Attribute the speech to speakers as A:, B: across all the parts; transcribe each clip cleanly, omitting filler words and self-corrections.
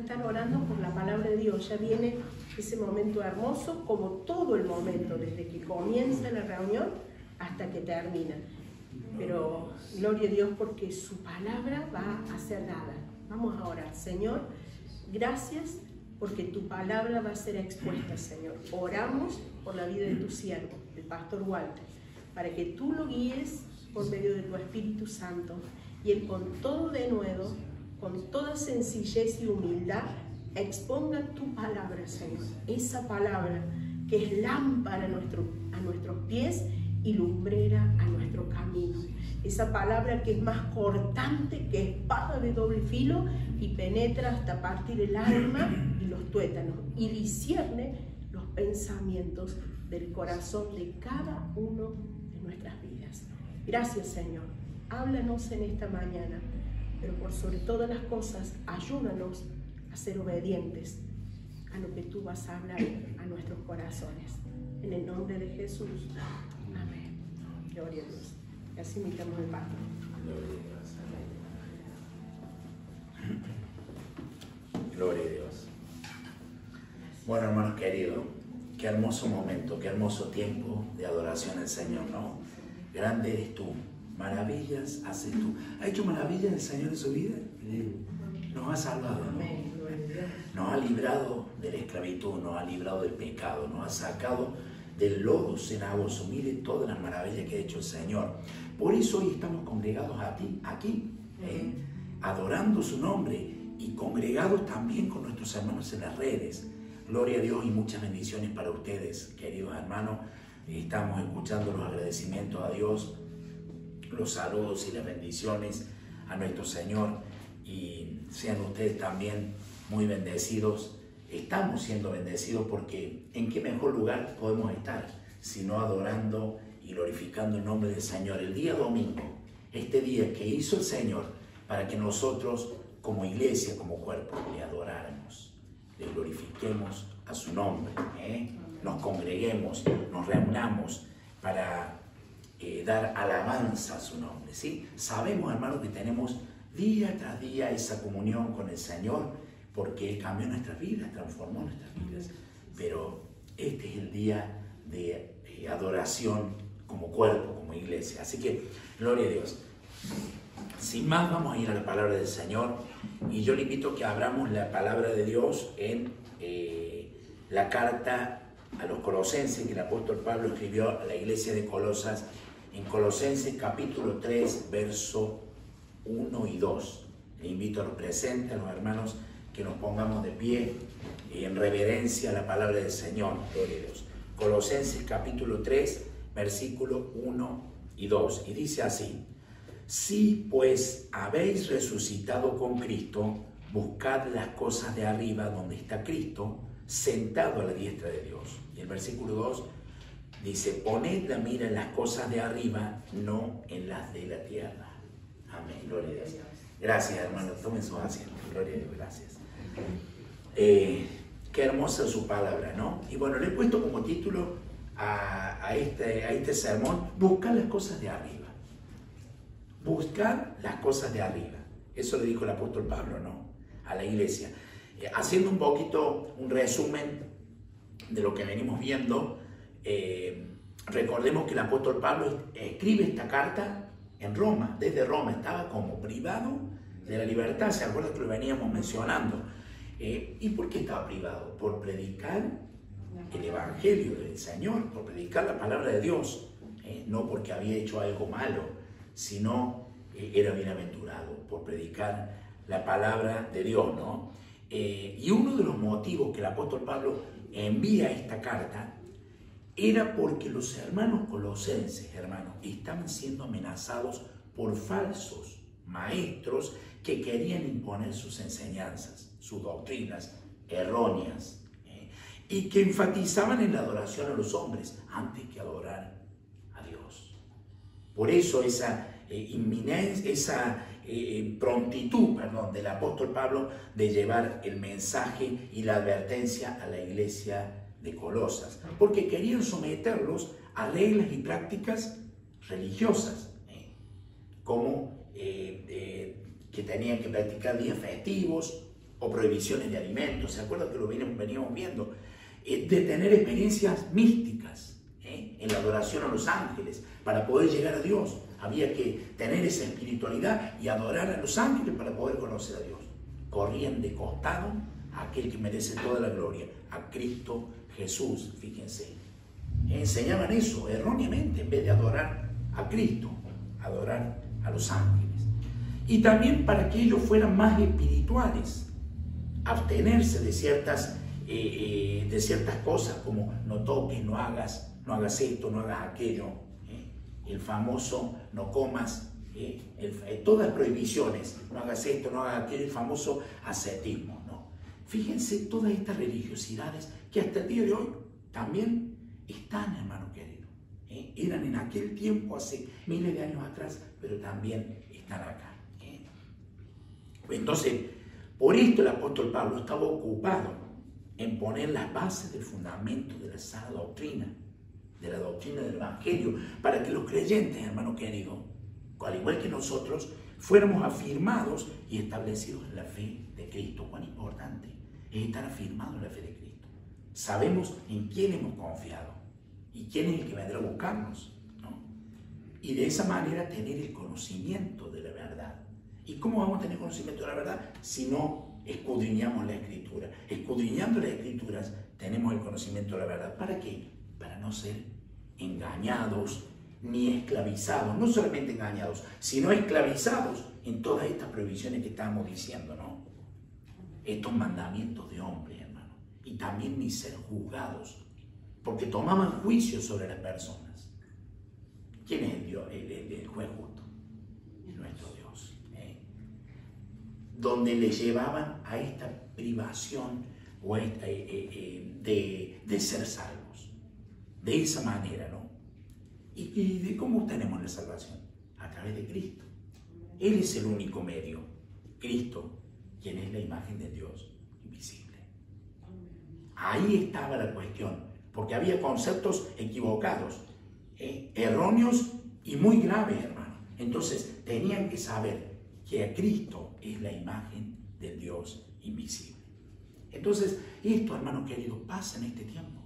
A: estar orando por la palabra de Dios. Ya viene ese momento hermoso, como todo el momento, desde que comienza la reunión hasta que termina. Pero gloria a Dios porque su palabra va a ser dada. Vamos a orar. Señor, gracias porque tu palabra va a ser expuesta, Señor. Oramos por la vida de tu siervo, el pastor Walter, para que tú lo guíes por medio de tu Espíritu Santo y él con todo denuedo, con toda sencillez y humildad, exponga tu palabra, Señor. Esa palabra que es lámpara a nuestros pies y lumbrera a nuestro camino. Esa palabra que es más cortante que espada de doble filo y penetra hasta partir el alma y los tuétanos y discierne los pensamientos del corazón de cada uno de nuestras vidas. Gracias, Señor. Háblanos en esta mañana, pero por sobre todas las cosas, ayúdanos a ser obedientes a lo que tú vas a hablar a nuestros corazones. En el nombre de Jesús. Amén. Gloria a Dios. Y así invitamos al pastor.
B: Gloria a Dios. Bueno, hermanos queridos, qué hermoso momento, qué hermoso tiempo de adoración al Señor, ¿no? Grande eres tú, maravillas haces tú. ¿Ha hecho maravillas el Señor en su vida? Nos ha salvado, ¿no? Nos ha librado de la esclavitud, nos ha librado del pecado, nos ha sacado del lodo cenagoso. Mire todas las maravillas que ha hecho el Señor. Por eso hoy estamos congregados aquí, adorando su nombre y congregados también con nuestros hermanos en las redes. Gloria a Dios y muchas bendiciones para ustedes, queridos hermanos. Estamos escuchando los agradecimientos a Dios, los saludos y las bendiciones a nuestro Señor. Y sean ustedes también muy bendecidos. Estamos siendo bendecidos porque ¿en qué mejor lugar podemos estar sino adorando y glorificando el nombre del Señor? El día domingo, este día que hizo el Señor para que nosotros como iglesia, como cuerpo, le adoráramos, le glorifiquemos a su nombre, nos congreguemos, nos reunamos para dar alabanza a su nombre, ¿sí? Sabemos, hermanos, que tenemos día tras día esa comunión con el Señor porque Él cambió nuestras vidas, transformó nuestras vidas, pero este es el día de adoración como cuerpo, como iglesia. Así que, gloria a Dios. Sin más, vamos a ir a la palabra del Señor y yo le invito a que abramos la palabra de Dios en la carta a los Colosenses que el apóstol Pablo escribió a la iglesia de Colosas, en Colosenses capítulo 3, verso 1 y 2. Le invito a los presentes, a los hermanos, que nos pongamos de pie en reverencia a la palabra del Señor. Gloria a Dios. Colosenses capítulo 3, versículo 1 y 2. Y dice así: Si pues habéis resucitado con Cristo, buscad las cosas de arriba donde está Cristo, sentado a la diestra de Dios. Y el versículo 2 dice: poned la mira en las cosas de arriba, no en las de la tierra. Amén. Gloria a Dios. Gracias, hermanos. Tomen su asiento. Gloria a Dios. Gracias. Qué hermosa su palabra, ¿no? Y bueno, le he puesto como título a este sermón: buscar las cosas de arriba. Buscar las cosas de arriba. Eso le dijo el apóstol Pablo, ¿no? A la iglesia. Haciendo un poquito un resumen de lo que venimos viendo, recordemos que el apóstol Pablo escribe esta carta en Roma, desde Roma. Estaba como privado de la libertad. ¿Se acuerdan que lo veníamos mencionando? ¿Y por qué estaba privado? Por predicar el evangelio del Señor, por predicar la palabra de Dios, no porque había hecho algo malo, sino era bienaventurado por predicar la palabra de Dios, ¿no? Y uno de los motivos que el apóstol Pablo envía esta carta era porque los hermanos colosenses, hermanos, estaban siendo amenazados por falsos maestros que querían imponer sus enseñanzas, sus doctrinas erróneas, y que enfatizaban en la adoración a los hombres antes que adorar a Dios. Por eso esa inminencia, esa prontitud, del apóstol Pablo de llevar el mensaje y la advertencia a la iglesia de Colosas, porque querían someterlos a reglas y prácticas religiosas, como que tenían que practicar días festivos, o prohibiciones de alimentos. ¿Se acuerdan que lo veníamos viendo? De tener experiencias místicas en la adoración a los ángeles. Para poder llegar a Dios había que tener esa espiritualidad y adorar a los ángeles para poder conocer a Dios. Corrían de costado a aquel que merece toda la gloria, a Cristo Jesús, fíjense. Enseñaban eso erróneamente, en vez de adorar a Cristo, adorar a los ángeles. Y también para que ellos fueran más espirituales, abstenerse de ciertas cosas, como no toques, no hagas esto, no hagas aquello, el famoso no comas, todas prohibiciones, no hagas esto, no hagas aquello, el famoso ascetismo, ¿no? Fíjense todas estas religiosidades que hasta el día de hoy también están, hermano querido. Eran en aquel tiempo, hace miles de años atrás, pero también están acá. Entonces, por esto el apóstol Pablo estaba ocupado en poner las bases del fundamento de la sana doctrina, de la doctrina del Evangelio, para que los creyentes, hermano querido, al igual que nosotros, fuéramos afirmados y establecidos en la fe de Cristo. Cuán importante es estar afirmados en la fe de Cristo. Sabemos en quién hemos confiado y quién es el que vendrá a buscarnos, ¿no? Y de esa manera tener el conocimiento de la verdad. ¿Y cómo vamos a tener conocimiento de la verdad si no escudriñamos la Escritura? Escudriñando las Escrituras tenemos el conocimiento de la verdad. ¿Para qué? Para no ser engañados ni esclavizados. No solamente engañados, sino esclavizados en todas estas prohibiciones que estamos diciendo, ¿no? Estos mandamientos de hombre, hermano. Y también ni ser juzgados, porque tomaban juicio sobre las personas. ¿Quién es el Dios, el juez justo? Nuestro Dios. Donde le llevaban a esta privación o de ser salvos. De esa manera, ¿no? ¿Y de cómo obtenemos la salvación? A través de Cristo. Él es el único medio. Cristo, quien es la imagen de Dios invisible. Ahí estaba la cuestión, porque había conceptos equivocados, erróneos y muy graves, hermano. Entonces tenían que saber que Cristo es la imagen del Dios invisible. Entonces, esto, hermano querido, pasa en este tiempo.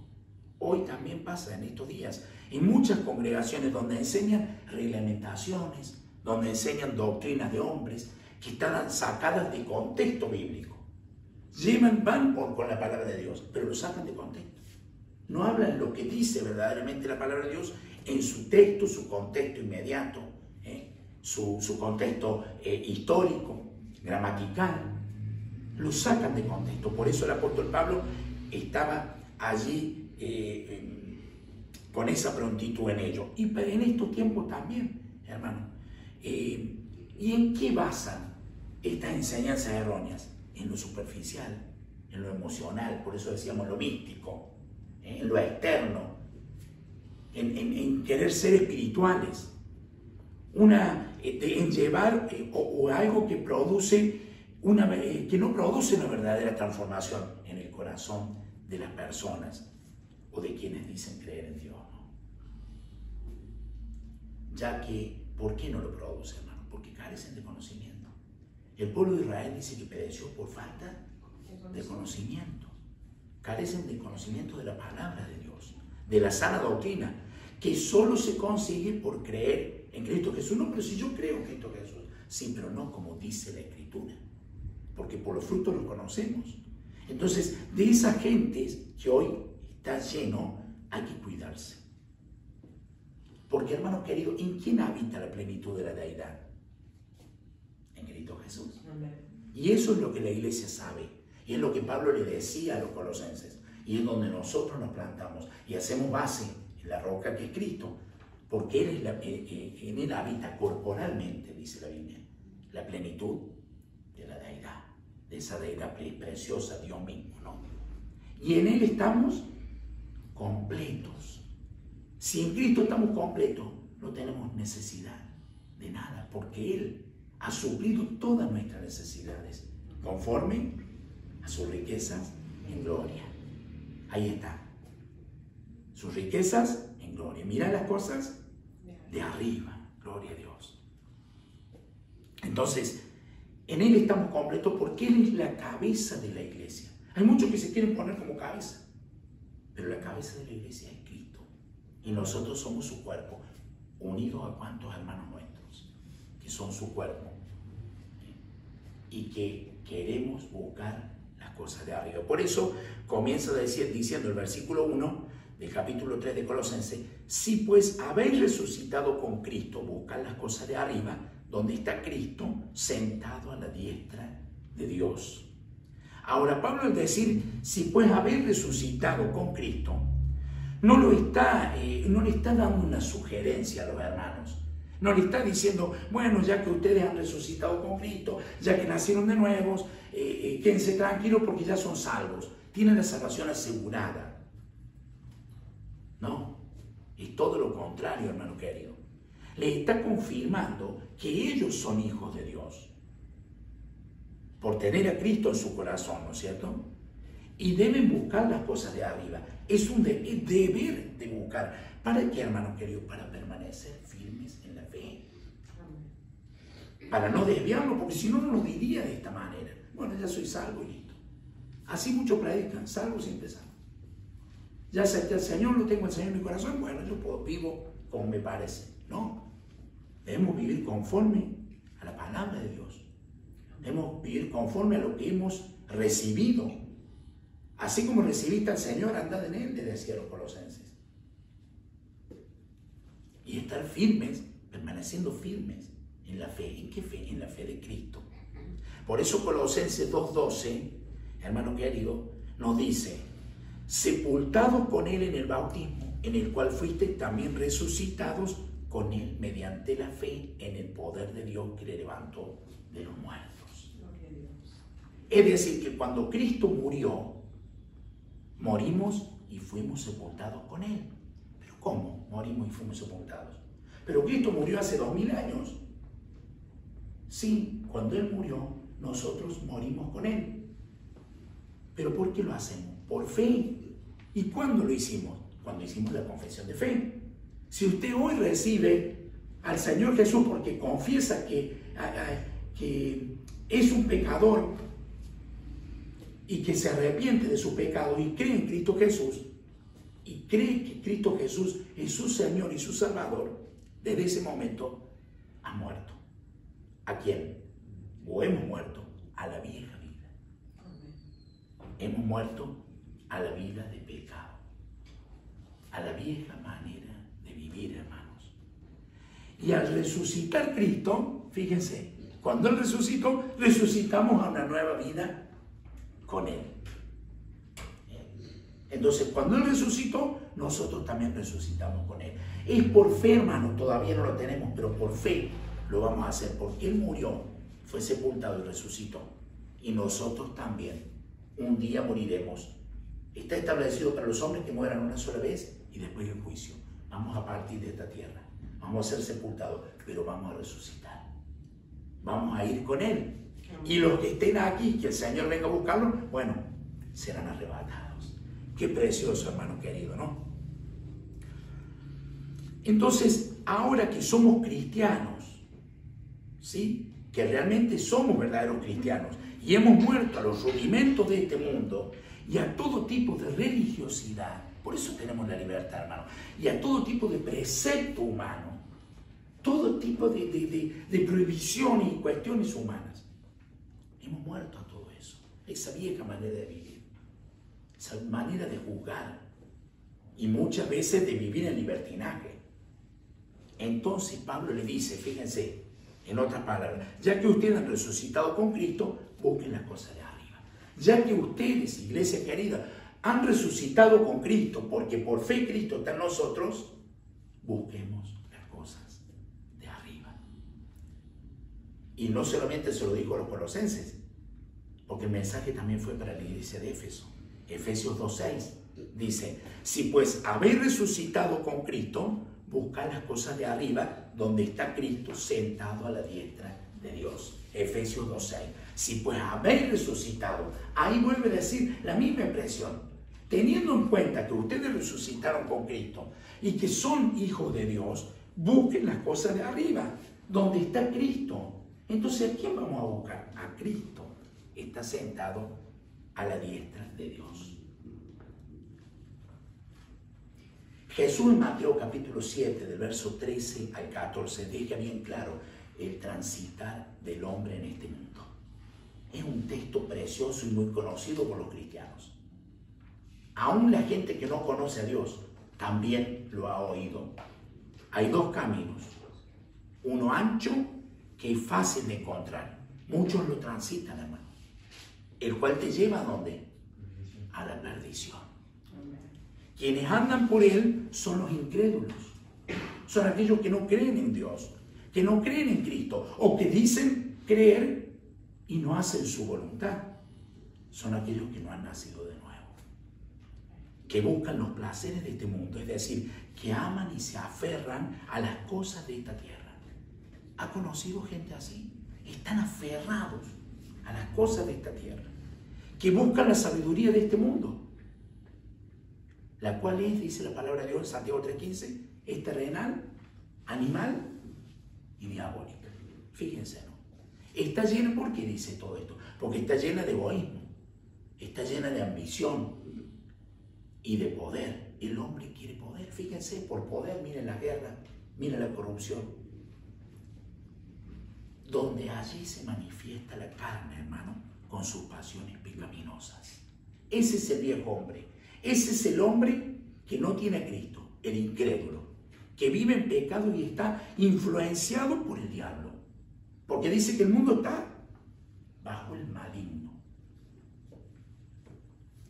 B: Hoy también pasa en estos días. En muchas congregaciones donde enseñan reglamentaciones, donde enseñan doctrinas de hombres que están sacadas de contexto bíblico. Van con la palabra de Dios, pero lo sacan de contexto. No hablan lo que dice verdaderamente la palabra de Dios en su texto, su contexto inmediato, su contexto histórico, gramatical. Lo sacan de contexto. Por eso el apóstol Pablo estaba allí con esa prontitud en ello. Y en estos tiempos también, hermano. ¿Y en qué basan estas enseñanzas erróneas? En lo superficial, en lo emocional, por eso decíamos lo místico, en lo externo, en querer ser espirituales, en llevar o algo que produce que no produce una verdadera transformación en el corazón de las personas o de quienes dicen creer en Dios, ¿no? Ya que, ¿por qué no lo produce, hermano? Porque carecen de conocimiento. El pueblo de Israel dice que pereció por falta de conocimiento. Carecen del conocimiento de la palabra de Dios, de la sana doctrina, que solo se consigue por creer en Cristo Jesús. No, pero si yo creo en Cristo Jesús. Sí, pero no como dice la Escritura, porque por los frutos los conocemos. Entonces, de esa gente que hoy está lleno, hay que cuidarse. Porque, hermano querido, ¿en quién habita la plenitud de la deidad? En Cristo Jesús. Y eso es lo que la iglesia sabe. Y es lo que Pablo le decía a los colosenses. Y es donde nosotros nos plantamos y hacemos base en la roca que es Cristo. Porque en él habita corporalmente, dice la Biblia, la plenitud de la deidad. De esa deidad preciosa, Dios mismo, ¿no? Y en él estamos completos. Si en Cristo estamos completos, no tenemos necesidad de nada, porque él ha suplido todas nuestras necesidades, conforme a sus riquezas en gloria. Ahí está. Sus riquezas en gloria. Mira las cosas de arriba. Gloria a Dios. Entonces, En Él estamos completos porque Él es la cabeza de la iglesia. Hay muchos que se quieren poner como cabeza, pero la cabeza de la iglesia es Cristo. Y nosotros somos su cuerpo, unidos a cuantos hermanos nuestros, que son su cuerpo, y que queremos buscar las cosas de arriba. Por eso comienza diciendo el versículo 1 del capítulo 3 de Colosenses: si pues habéis resucitado con Cristo, buscad las cosas de arriba, donde está Cristo sentado a la diestra de Dios. Ahora, Pablo, al decir si pues habéis resucitado con Cristo, no le está dando una sugerencia a los hermanos. No le está diciendo, bueno, ya que ustedes han resucitado con Cristo, ya que nacieron de nuevos, quédense tranquilos porque ya son salvos. Tienen la salvación asegurada. No, es todo lo contrario, hermano querido. Le está confirmando que ellos son hijos de Dios por tener a Cristo en su corazón, ¿no es cierto? Y deben buscar las cosas de arriba. Es un deber de buscar. ¿Para qué, hermano querido? Para permanecer firmes en la fe. Para no desviarlo, porque si no, no lo diría de esta manera. Bueno, ya soy salvo y listo. Así muchos predican, salvo siempre salvo. Ya acepté al Señor, lo tengo al Señor en mi corazón, bueno, yo vivo como me parece. No, debemos vivir conforme a la palabra de Dios. Debemos vivir conforme a lo que hemos recibido. Así como recibiste al Señor, andad en Él, le decía a los colosenses. Y estar firmes, permaneciendo firmes en la fe. ¿En qué fe? En la fe de Cristo. Por eso Colosenses 2:12, hermano querido, nos dice: sepultados con Él en el bautismo, en el cual fuiste también resucitados con Él mediante la fe en el poder de Dios que le levantó de los muertos. Es decir, que cuando Cristo murió, morimos y fuimos sepultados con Él. ¿Pero cómo morimos y fuimos sepultados? Pero Cristo murió hace 2000 años. Sí, cuando Él murió, nosotros morimos con Él. ¿Pero por qué lo hacemos? Por fe. ¿Y cuándo lo hicimos? Cuando hicimos la confesión de fe. Si usted hoy recibe al Señor Jesús porque confiesa que es un pecador y que se arrepiente de su pecado y cree en Cristo Jesús, y cree que Cristo Jesús es su Señor y su Salvador, desde ese momento ha muerto. ¿A quién? O hemos muerto a la vieja vida. Hemos muerto a la vida de pecado, a la vieja manera de vivir, hermanos. Y al resucitar Cristo, fíjense, cuando Él resucitó, resucitamos a una nueva vida con Él. Entonces, cuando Él resucitó, nosotros también resucitamos con Él. Es por fe, hermano, todavía no lo tenemos, pero por fe lo vamos a hacer, porque Él murió, fue sepultado y resucitó. Y nosotros también, un día moriremos. Está establecido para los hombres que mueran una sola vez y después el juicio. Vamos a partir de esta tierra, vamos a ser sepultados, pero vamos a resucitar. Vamos a ir con Él. Y los que estén aquí, que el Señor venga a buscarlos, bueno, serán arrebatados. Qué precioso, hermano querido, ¿no? Entonces, ahora que somos cristianos, ¿sí? Que realmente somos verdaderos cristianos y hemos muerto a los rudimentos de este mundo y a todo tipo de religiosidad, por eso tenemos la libertad, hermano, y a todo tipo de precepto humano, todo tipo de prohibición y cuestiones humanas. Hemos muerto a todo eso, esa vieja manera de vivir, esa manera de juzgar y muchas veces de vivir en libertinaje. Entonces Pablo le dice, fíjense, en otras palabras, ya que ustedes han resucitado con Cristo, busquen las cosas de arriba. Ya que ustedes, iglesia querida, han resucitado con Cristo, porque por fe Cristo está en nosotros, busquemos las cosas de arriba. Y no solamente se lo dijo a los colosenses, porque el mensaje también fue para la iglesia de Éfeso. Efesios 2:6 dice, si pues habéis resucitado con Cristo, buscad las cosas de arriba, donde está Cristo sentado a la diestra de Dios. Efesios 2:6. Si pues habéis resucitado, ahí vuelve a decir la misma expresión. Teniendo en cuenta que ustedes resucitaron con Cristo y que son hijos de Dios, busquen las cosas de arriba, donde está Cristo. Entonces, ¿a quién vamos a buscar? A Cristo. Está sentado a la diestra de Dios. Jesús en Mateo capítulo 7, del verso 13 al 14, deja bien claro el transitar del hombre en este mundo. Es un texto precioso y muy conocido por los cristianos. Aún la gente que no conoce a Dios también lo ha oído. Hay dos caminos. Uno ancho, que es fácil de encontrar. Muchos lo transitan, hermano. El cual te lleva ¿a dónde? A la perdición. Quienes andan por él son los incrédulos. Son aquellos que no creen en Dios, que no creen en Cristo, o que dicen creer y no hacen su voluntad. Son aquellos que no han nacido de nuevo, que buscan los placeres de este mundo, es decir, que aman y se aferran a las cosas de esta tierra. ¿Ha conocido gente así? Están aferrados a las cosas de esta tierra, que buscan la sabiduría de este mundo, la cual es, dice la palabra de Dios en Santiago 3:15, es terrenal, animal y diabólica. Fíjense, ¿no? Está llena, ¿por qué dice todo esto? Porque está llena de egoísmo, está llena de ambición y de poder. El hombre quiere poder, fíjense, por poder, miren la guerra, miren la corrupción. Donde allí se manifiesta la carne, hermano, con sus pasiones pecaminosas. Ese es el viejo hombre. Ese es el hombre que no tiene a Cristo, el incrédulo, que vive en pecado y está influenciado por el diablo. Porque dice que el mundo está bajo el maligno.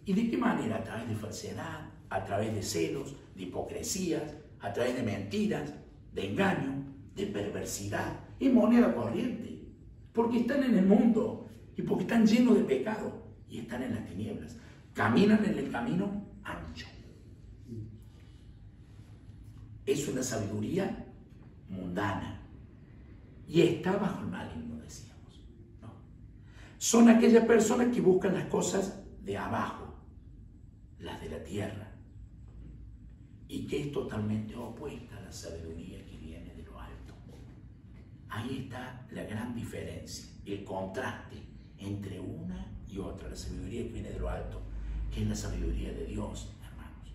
B: ¿Y de qué manera? A través de falsedad, a través de celos, de hipocresías, a través de mentiras, de engaño, de perversidad. Es moneda corriente, porque están en el mundo y porque están llenos de pecado y están en las tinieblas. Caminan en el camino ancho. Es una sabiduría mundana y está bajo el maligno, decíamos, ¿no? Son aquellas personas que buscan las cosas de abajo, las de la tierra, y que es totalmente opuesta a la sabiduría que viene de lo alto. Ahí está la gran diferencia, el contraste entre una y otra, la sabiduría que viene de lo alto, que es la sabiduría de Dios, hermanos.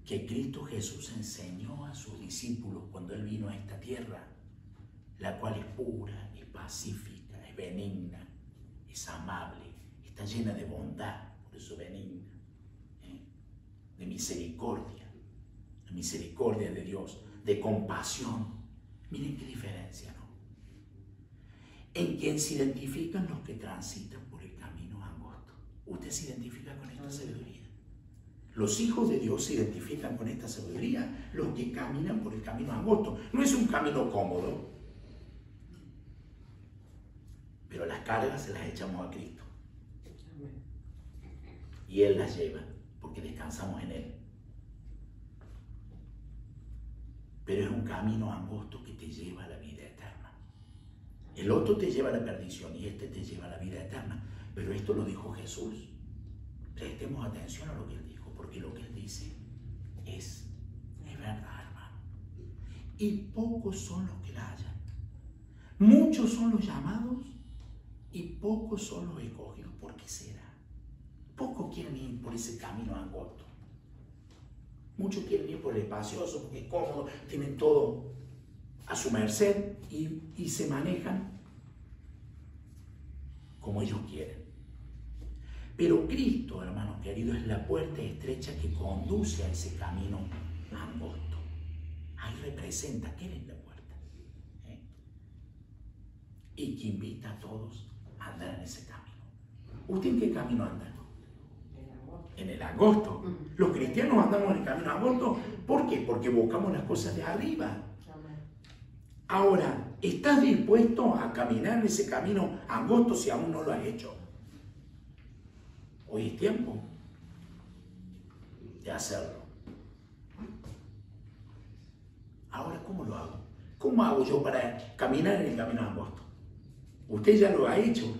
B: Que Cristo Jesús enseñó a sus discípulos cuando Él vino a esta tierra, la cual es pura, es pacífica, es benigna, es amable, está llena de bondad, por eso benigna, de misericordia, la misericordia de Dios, de compasión. Miren qué diferencia, ¿no? En quien se identifican los que transitan por el camino angosto. ¿Usted se identifica con esta sabiduría? Los hijos de Dios se identifican con esta sabiduría, los que caminan por el camino angosto. No es un camino cómodo, pero las cargas se las echamos a Cristo. Y Él las lleva, porque descansamos en Él. Pero es un camino angosto que te lleva a la vida eterna. El otro te lleva a la perdición y este te lleva a la vida eterna. Pero esto lo dijo Jesús. Prestemos atención a lo que Él dijo, porque lo que Él dice es verdad, hermano. Y pocos son los que la hallan. Muchos son los llamados y pocos son los escogidos. ¿Por qué será? Pocos quieren ir por ese camino angosto. Muchos quieren ir por el espacioso porque es cómodo, tienen todo a su merced y se manejan como ellos quieren. Pero Cristo, hermanos queridos, es la puerta estrecha que conduce a ese camino angosto. Ahí representa que Él es la puerta. Y que invita a todos a andar en ese camino. ¿Usted en qué camino anda? En el angosto. Los cristianos andamos en el camino angosto. ¿Por qué? Porque buscamos las cosas de arriba. Ahora, ¿estás dispuesto a caminar en ese camino angosto si aún no lo has hecho? Hoy es tiempo de hacerlo. Ahora, ¿cómo lo hago? ¿Cómo hago yo para caminar en el camino angosto? Usted ya lo ha hecho,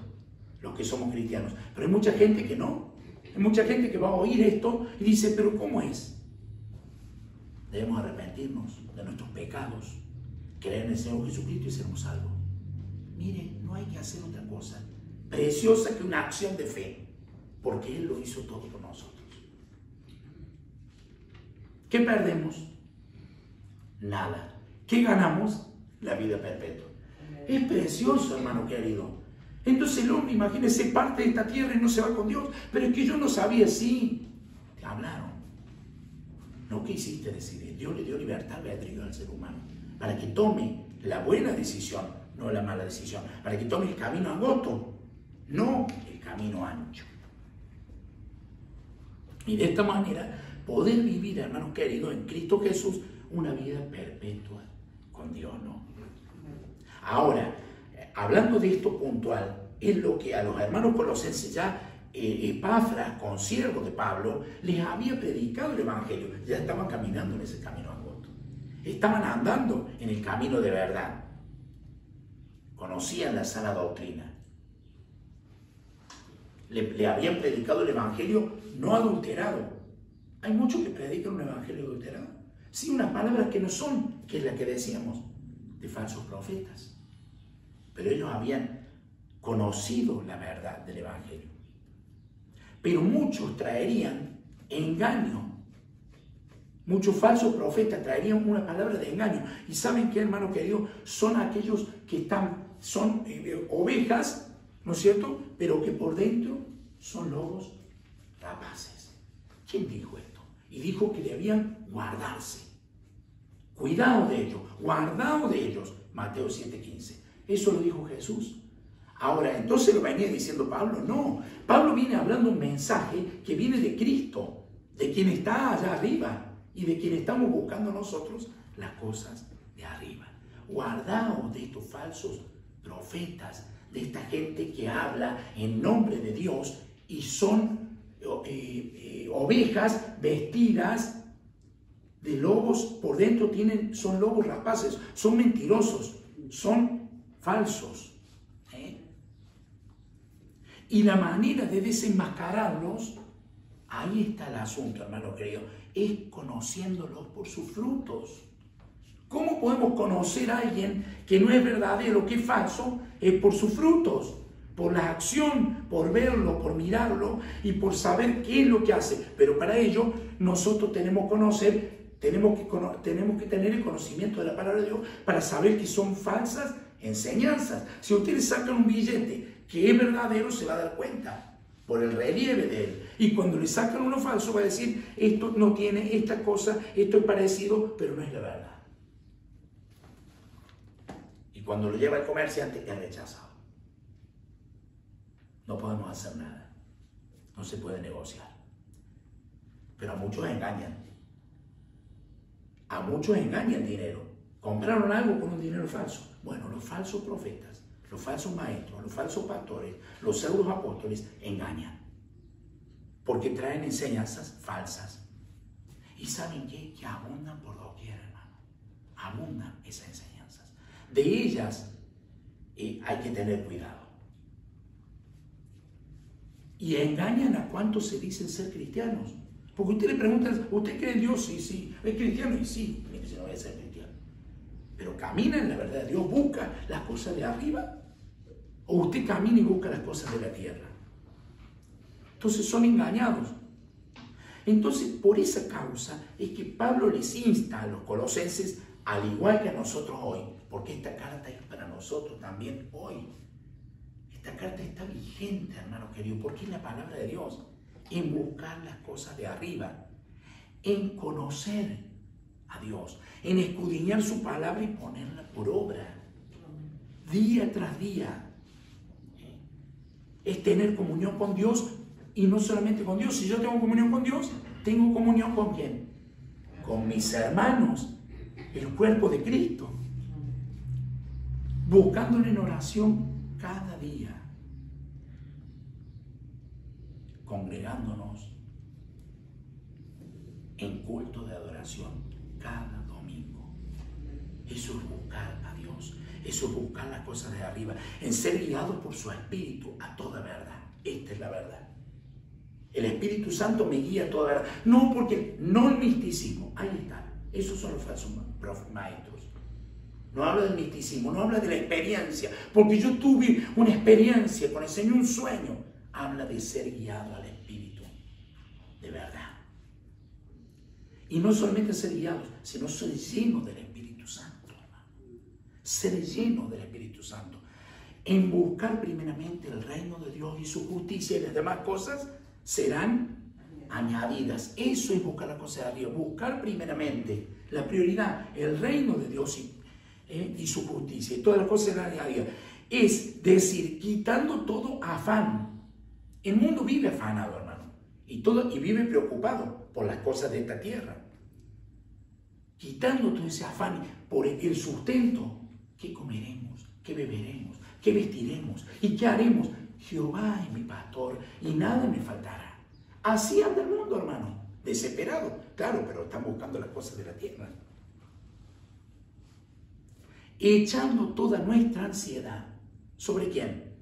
B: los que somos cristianos, pero hay mucha gente que no. Hay mucha gente que va a oír esto y dice, ¿pero cómo es? Debemos arrepentirnos de nuestros pecados, creer en el Señor Jesucristo y seremos salvos. hacer otra cosa preciosa que una acción de fe, porque Él lo hizo todo por nosotros. ¿Qué perdemos? Nada. ¿Qué ganamos? La vida perpetua. Es precioso, hermano querido. Entonces el hombre, imagínese, parte de esta tierra y no se va con Dios. Pero es que yo no sabía, sí. Te hablaron. No quisiste decidir. Dios le dio libertad albedrío al ser humano para que tome la buena decisión, no la mala decisión. Para que tome el camino angosto, no el camino ancho. Y de esta manera poder vivir, hermanos queridos, en Cristo Jesús, una vida perpetua con Dios, ¿no? Ahora, hablando de esto puntual, es lo que a los hermanos colosenses ya Epafras, consiervo de Pablo, les había predicado el Evangelio. Ya estaban caminando en ese camino angosto. Estaban andando en el camino de verdad. Conocían la sana doctrina. Le habían predicado el Evangelio no adulterado. Hay muchos que predican un Evangelio adulterado. Sí, unas palabras que no son, que es la que decíamos, de falsos profetas. Pero ellos habían conocido la verdad del Evangelio. Pero muchos traerían engaño. Muchos falsos profetas traerían una palabra de engaño. ¿Y saben qué, hermano querido? Son aquellos que son ovejas, ¿no es cierto? Pero que por dentro son lobos rapaces. ¿Quién dijo esto? Y dijo que debían guardarse. Cuidado de ellos, guardado de ellos. Mateo 7:15. Eso lo dijo Jesús. Ahora, entonces lo venía diciendo Pablo. No, Pablo viene hablando un mensaje que viene de Cristo, de quien está allá arriba y de quien estamos buscando nosotros las cosas de arriba. Guardaos de estos falsos profetas, de esta gente que habla en nombre de Dios y son ovejas vestidas de lobos, por dentro son lobos rapaces, son mentirosos, son falsos. Y la manera de desenmascararlos, ahí está el asunto, hermano querido, es conociéndolos por sus frutos. ¿Cómo podemos conocer a alguien que no es verdadero, que es falso? Es por sus frutos, por la acción, por verlo, por mirarlo y por saber qué es lo que hace. Pero para ello nosotros tenemos que tener el conocimiento de la palabra de Dios para saber que son falsas enseñanzas. Si ustedes sacan un billete que es verdadero, se va a dar cuenta por el relieve de él. Y cuando le sacan uno falso, va a decir, esto no tiene esta cosa, esto es parecido, pero no es la verdad. Y cuando lo lleva el comerciante, es rechazado. No podemos hacer nada. No se puede negociar. Pero a muchos engañan. A muchos engañan dinero. Compraron algo con un dinero falso. Bueno, los falsos profetas, los falsos maestros, los falsos pastores, los pseudos apóstoles engañan. Porque traen enseñanzas falsas. ¿Y saben qué? Que abundan por doquier, hermano. Abundan esas enseñanzas. De ellas hay que tener cuidado. Y engañan a cuantos se dicen ser cristianos. Porque usted le pregunta, ¿usted cree en Dios? Sí, sí. ¿Es cristiano? Y sí. Mire, si no voy a ser cristiano. Pero camina en la verdad de Dios, busca las cosas de arriba. O usted camina y busca las cosas de la tierra. Entonces son engañados. Entonces, por esa causa es que Pablo les insta a los colosenses, al igual que a nosotros hoy, porque esta carta es para nosotros también hoy. Esta carta está vigente, hermano querido, porque es la palabra de Dios. En buscar las cosas de arriba, en conocer a Dios, en escudriñar su palabra y ponerla por obra, día tras día. Es tener comunión con Dios, y no solamente con Dios. Si yo tengo comunión con Dios, tengo comunión con ¿quién? Con mis hermanos, el cuerpo de Cristo, buscándole en oración cada día, congregándonos en culto de adoración cada domingo. Eso es buscar a Dios, eso es buscar las cosas de arriba, en ser guiados por su Espíritu a toda verdad. Esta es la verdad. El Espíritu Santo me guía a toda verdad. No el misticismo, ahí está. Esos son los falsos maestros. No habla del misticismo, no habla de la experiencia, porque yo tuve una experiencia con el Señor, un sueño. Habla de ser guiado al Espíritu, de verdad. Y no solamente ser guiados, sino ser llenos del Espíritu Santo, hermano. Ser llenos del Espíritu Santo. En buscar primeramente el reino de Dios y su justicia, y las demás cosas serán añadidas. Eso es buscar las cosas de Dios. Buscar primeramente, la prioridad, el reino de Dios y su justicia. Y todas las cosas serán añadidas. Es decir, quitando todo afán. El mundo vive afanado, hermano. Y vive preocupado por las cosas de esta tierra. Quitando todo ese afán por el sustento. ¿Qué comeremos? ¿Qué beberemos? ¿Qué vestiremos? ¿Y qué haremos? Jehová es mi pastor y nada me faltará. Así anda el mundo, hermano. Desesperado. Claro, pero están buscando las cosas de la tierra. Echando toda nuestra ansiedad. ¿Sobre quién?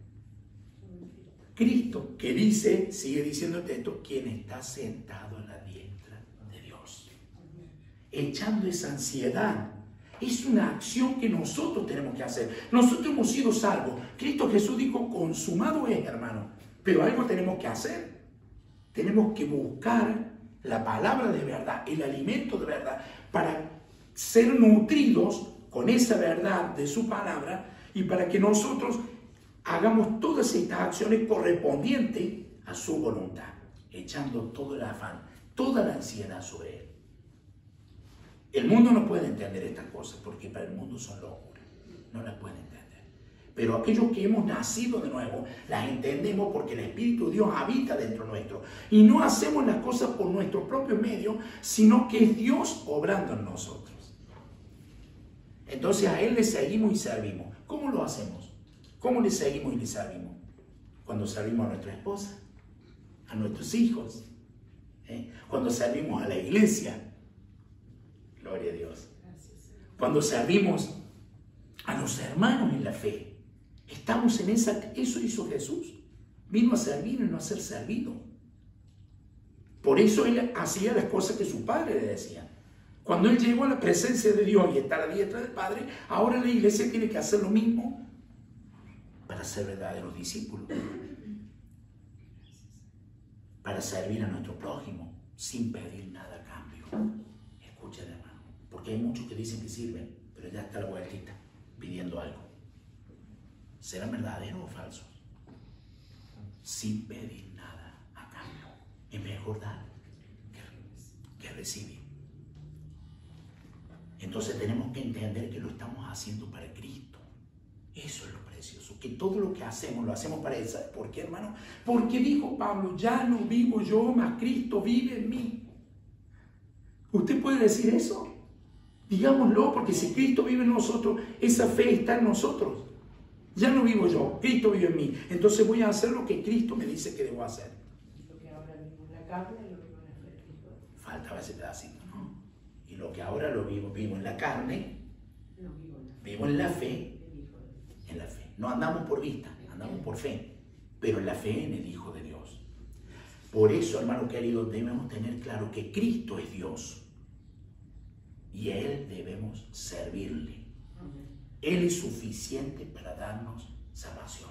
B: Cristo, que dice, sigue diciendo el texto, quien está sentado en la diestra de Dios. Echando esa ansiedad. Es una acción que nosotros tenemos que hacer. Nosotros hemos sido salvos. Cristo Jesús dijo, consumado es, hermano. Pero algo tenemos que hacer. Tenemos que buscar la palabra de verdad, el alimento de verdad, para ser nutridos con esa verdad de su palabra y para que nosotros hagamos todas estas acciones correspondientes a su voluntad, echando todo el afán, toda la ansiedad sobre él. El mundo no puede entender estas cosas porque para el mundo son locuras, no las puede entender. Pero aquellos que hemos nacido de nuevo, las entendemos porque el Espíritu de Dios habita dentro nuestro. Y no hacemos las cosas por nuestro propio medio, sino que es Dios obrando en nosotros. Entonces a Él le seguimos y servimos. ¿Cómo lo hacemos? ¿Cómo le seguimos y le servimos? Cuando servimos a nuestra esposa, a nuestros hijos, cuando servimos a la iglesia. Gloria a Dios. Cuando servimos a los hermanos en la fe. Estamos en esa, eso hizo Jesús. Vino a servir y no a ser servido. Por eso Él hacía las cosas que su Padre le decía. Cuando Él llegó a la presencia de Dios y está a la diestra del Padre, ahora la iglesia tiene que hacer lo mismo para ser verdaderos discípulos. Para servir a nuestro prójimo sin pedir nada a cambio. Escuchen, hermano, porque hay muchos que dicen que sirven, pero ya está la vueltita pidiendo algo. ¿Serán verdaderos o falsos? Sin pedir nada a cambio. Es mejor dar que recibir. Entonces tenemos que entender que lo estamos haciendo para Cristo. Eso es lo precioso, que todo lo que hacemos, lo hacemos para Él. ¿Sabe por qué, hermano? Porque dijo Pablo, ya no vivo yo, mas Cristo vive en mí. ¿Usted puede decir eso? Digámoslo, porque si Cristo vive en nosotros, esa fe está en nosotros. Ya no vivo yo, Cristo vive en mí. Entonces voy a hacer lo que Cristo me dice que debo hacer.
A: Lo que ahora vivo en la carne, lo vivo en la fe.
B: Faltaba ese pedacito, ¿no? Y lo que ahora lo vivo en la carne, vivo en la fe. En la fe. No andamos por vista, andamos por fe. Pero en la fe en el Hijo de Dios. Por eso, hermano querido, debemos tener claro que Cristo es Dios. Y a Él debemos servirle. Él es suficiente para darnos salvación.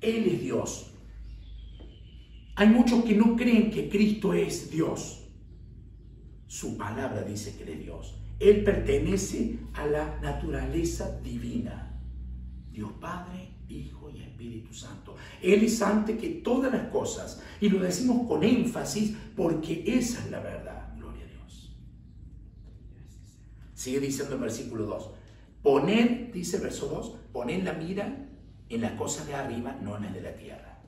B: Él es Dios. Hay muchos que no creen que Cristo es Dios. Su palabra dice que Él es Dios. Él pertenece a la naturaleza divina. Dios Padre, Hijo y Espíritu Santo. Él es antes que todas las cosas. Y lo decimos con énfasis porque esa es la verdad. Gloria a Dios. Sigue diciendo el versículo 2. Poned, dice el verso 2, poned la mira en las cosas de arriba, no en las de la tierra.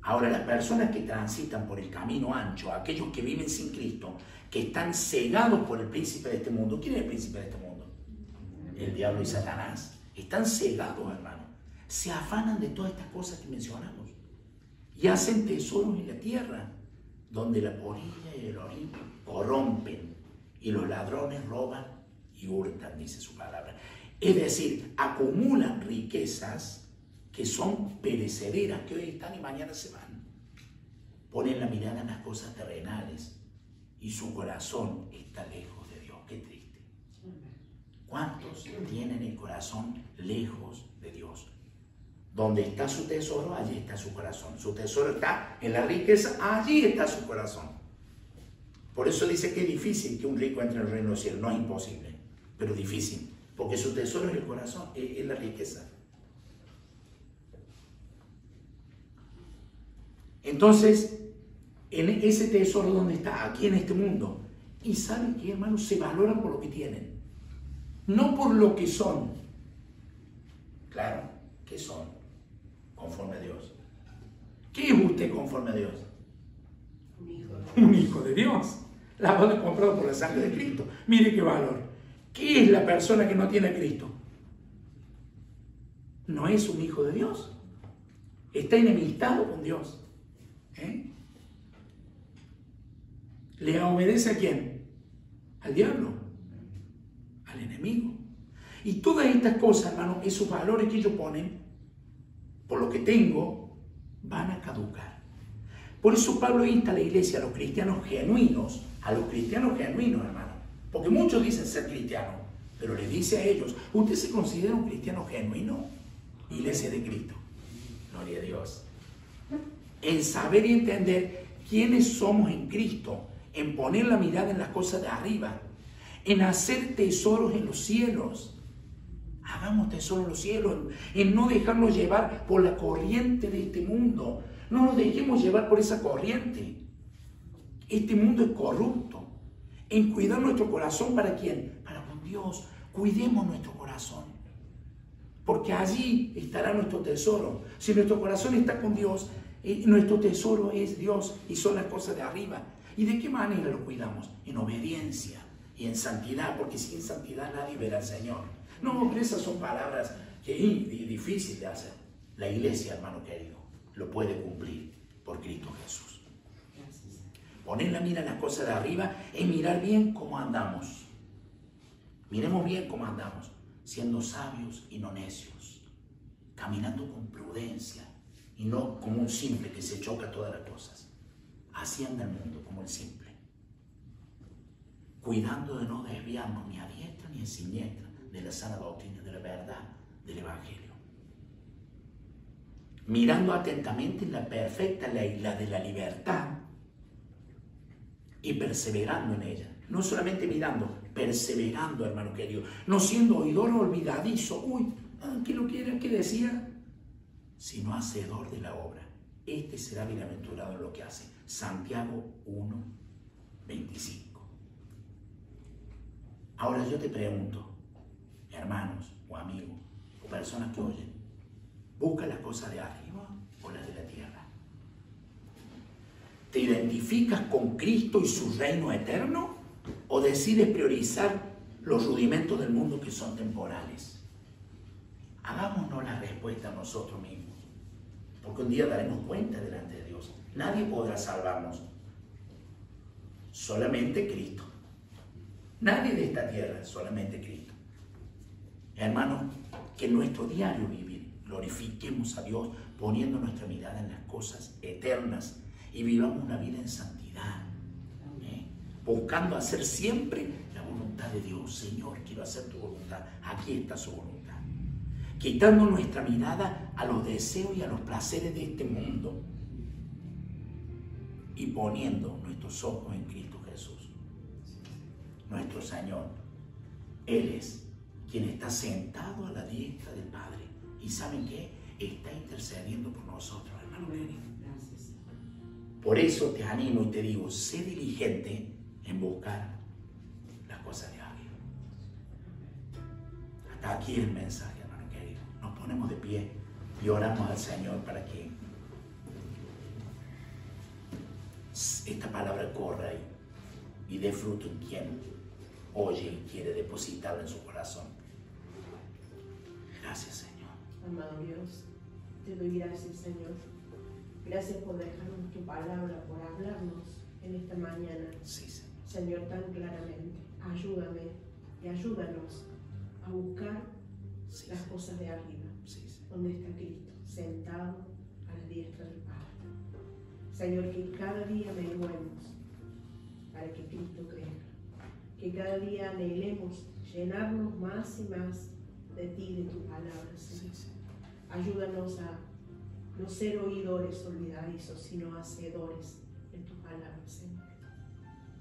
B: Ahora, las personas que transitan por el camino ancho, aquellos que viven sin Cristo, que están cegados por el príncipe de este mundo. ¿Quién es el príncipe de este mundo? El diablo y Satanás. Están cegados, hermano. Se afanan de todas estas cosas que mencionamos. Y hacen tesoros en la tierra, donde la polilla y el orín corrompen. Y los ladrones roban y hurtan, dice su palabra. Es decir, acumulan riquezas que son perecederas, que hoy están y mañana se van. Ponen la mirada en las cosas terrenales y su corazón está lejos de Dios. Qué triste. ¿Cuántos tienen el corazón lejos de Dios? Donde está su tesoro, allí está su corazón. Su tesoro está en la riqueza, allí está su corazón. Por eso dice que es difícil que un rico entre en el reino del cielo. No es imposible, pero difícil. Porque su tesoro es el corazón, es la riqueza. Entonces, en ese tesoro, ¿dónde está? Aquí en este mundo. Y saben que, hermanos, se valoran por lo que tienen, no por lo que son. Claro, ¿qué son? Conforme a Dios. ¿Qué es usted conforme a Dios? Un hijo de Dios. Lavado y comprado por la sangre de Cristo. Mire qué valor. ¿Qué es la persona que no tiene a Cristo? No es un hijo de Dios. Está enemistado con Dios. ¿Le obedece a quién? Al diablo, al enemigo. Y todas estas cosas, hermano, esos valores que ellos ponen, por lo que tengo, van a caducar. Por eso Pablo insta a la iglesia, a los cristianos genuinos, hermano, porque muchos dicen ser cristianos, pero le dice a ellos, ¿usted se considera un cristiano genuino? Iglesia de Cristo. Gloria a Dios. En saber y entender quiénes somos en Cristo, en poner la mirada en las cosas de arriba, en hacer tesoros en los cielos. Hagamos tesoros en los cielos, en no dejarnos llevar por la corriente de este mundo. No nos dejemos llevar por esa corriente. Este mundo es corrupto. En cuidar nuestro corazón, ¿para quién? Para con Dios. Cuidemos nuestro corazón, porque allí estará nuestro tesoro. Si nuestro corazón está con Dios, nuestro tesoro es Dios y son las cosas de arriba. ¿Y de qué manera lo cuidamos? En obediencia y en santidad, porque sin santidad nadie verá al Señor. No, pero esas son palabras que es difícil de hacer. La iglesia, hermano querido, lo puede cumplir por Cristo Jesús. Poner la mira en las cosas de arriba es mirar bien cómo andamos. Miremos bien cómo andamos, siendo sabios y no necios, caminando con prudencia y no como un simple que se choca todas las cosas. Así anda el mundo, como el simple. Cuidando de no desviarnos ni a diestra ni a siniestra de la sana doctrina, de la verdad, del Evangelio. Mirando atentamente en la perfecta ley, la de la libertad, y perseverando en ella. No solamente mirando, perseverando, hermano querido. No siendo oidor olvidadizo. Uy, ¿qué lo quiere? ¿Qué decía? Sino hacedor de la obra. Este será bienaventurado en lo que hace. Santiago 1:25. Ahora yo te pregunto, hermanos o amigos o personas que oyen, ¿busca las cosas de arriba o las de la tierra? ¿Te identificas con Cristo y su reino eterno? ¿O decides priorizar los rudimentos del mundo que son temporales? Hagámonos la respuesta a nosotros mismos, porque un día daremos cuenta delante de Dios. Nadie podrá salvarnos, solamente Cristo. Nadie de esta tierra, solamente Cristo. Hermanos, que en nuestro diario vivir glorifiquemos a Dios poniendo nuestra mirada en las cosas eternas y vivamos una vida en santidad, buscando hacer siempre la voluntad de Dios. Señor, quiero hacer tu voluntad. Aquí está su voluntad. Quitando nuestra mirada a los deseos y a los placeres de este mundo y poniendo nuestros ojos en Cristo Jesús, nuestro Señor. Él es quien está sentado a la diestra del Padre. ¿Y saben qué? Está intercediendo por nosotros, hermano querido. Por eso te animo y te digo, sé diligente en buscar las cosas de arriba. Hasta aquí el mensaje, hermano querido. Nos ponemos de pie y oramos al Señor para que esta palabra corra y dé fruto en quien oye y quiere depositarla en su corazón. Gracias, Señor.
A: Amado Dios, te doy gracias, Señor. Gracias por dejarnos tu palabra, por hablarnos en esta mañana.
B: Sí, Señor.
A: Señor, tan claramente. Ayúdame y ayúdanos a buscar las cosas de arriba, donde está Cristo, sentado a la diestra del Padre. Señor, que cada día menguemos para que Cristo crezca. Que cada día anhelemos llenarnos más y más de ti, de tu palabra, Señor. Ayúdanos a no ser oidores olvidadizos, sino hacedores de tu palabra, Señor.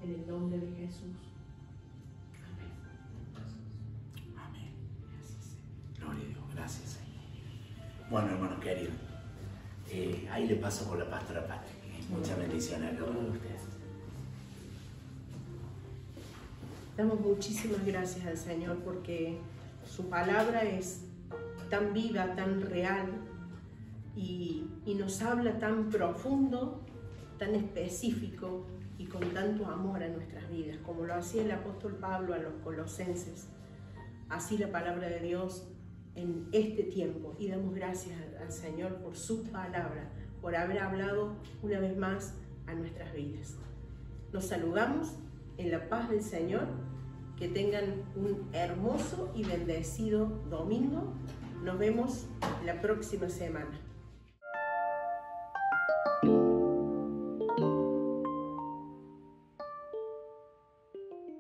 A: En el nombre de Jesús. Amén.
B: Amén.
A: Gracias, Señor.
B: Gloria a Dios. Gracias, Señor. Bueno, hermanos queridos, ahí le paso por la pastora Pati. Muchas bendiciones a cada uno de ustedes.
A: Damos muchísimas gracias al Señor porque su palabra es tan viva, tan real y nos habla tan profundo, tan específico y con tanto amor a nuestras vidas, como lo hacía el apóstol Pablo a los colosenses. Así la palabra de Dios en este tiempo, y damos gracias al Señor por su palabra, por haber hablado una vez más a nuestras vidas. Nos saludamos en la paz del Señor. Que tengan un hermoso y bendecido domingo. Nos vemos la próxima semana.